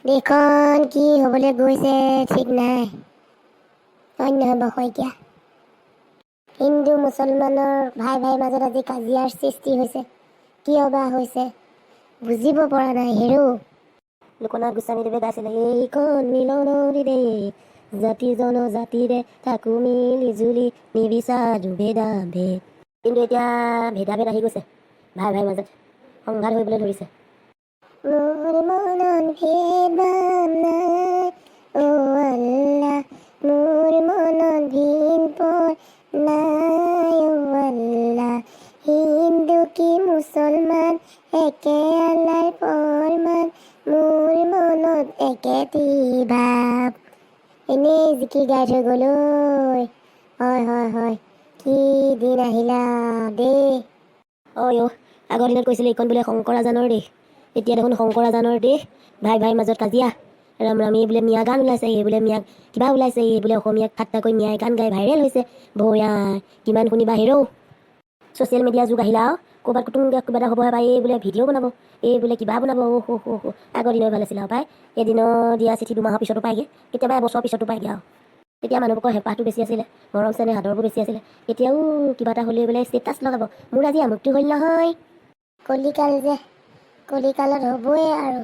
দেশখন কি হ'বলৈ গৈছে ঠিক নাই। অন্য বশইকীয়া হিন্দু মুছলমানৰ ভাই মাজত আজি কাজিয়াৰ সৃষ্টি হৈছে। কিয় বা হৈছে বুজিব পৰা নাই হেৰৌ। লোকনাথ গোস্বামীদেৱে গাইছিলে, এইখন মিলনৰি দেশ, জাতি জনজাতিৰে থাকো মিলি জুলি, নিবিচাৰো ভেদাভেদ। কিন্তু এতিয়া ভেদাভেদ আহি গৈছে, ভাই মাজত সংঘাত হৈবলৈ ধৰিছে। মোৰ মনত ভেদ ভাৱ নাই, অ' আল্লাহ, মোৰ মনত ভিন পৰ নাই, অ' আল্লাহ। হিন্দু কি মুছলমান একে আল্লাৰ ফৰমান, মোৰ মনত একেটি ভাৱ। এনেই জিকি গাই থৈ গ'ল ঐ। হয় কি দিন আহিলা দেই। আগৰ দিনত কৈছিলে এইখন বোলে শংকৰাজানৰ দেশ, এতিয়া দেখোন শংকৰাজানৰ দেশ, ভাই মাজত কাজিয়া। ৰাম এই বোলে মিয়া গান ওলাইছে, এই বোলে মিয়া কিবা ওলাইছে, এই বোলে অসমীয়াক ঠাট্টা কৰি মিয়াই গান গাই ভাইৰেল হৈছে। ভৈয়া কিমান শুনিবা হেৰৌ। ছ'চিয়েল মিডিয়াৰ যুগ আহিলা আৰু ক'ৰবাত কুটুংকৈ কিবা এটা হ'বহে পাই, এই বোলে ভিডিঅ' বনাব, এই বোলে কিবা বনাব। আগৰ দিনৰ ভাল আছিলে আৰু পাই, এদিনৰ দিয়া চিঠি 2 মাহৰ পিছতো পায়গৈ, কেতিয়াবা এবছৰৰ পিছতো পায়গৈ আৰু। তেতিয়া মানুহবোৰৰ হেঁপাহটো বেছি আছিলে, মৰম চেনেহ আদৰবোৰ বেছি আছিলে। এতিয়াও কিবা এটা হ'লে বোলে ষ্টেটাছ লগাব, মোৰ আজি আমুকটো হ'ল নহয়। কলিকাল যে, কলিকালত হ'বই আৰু।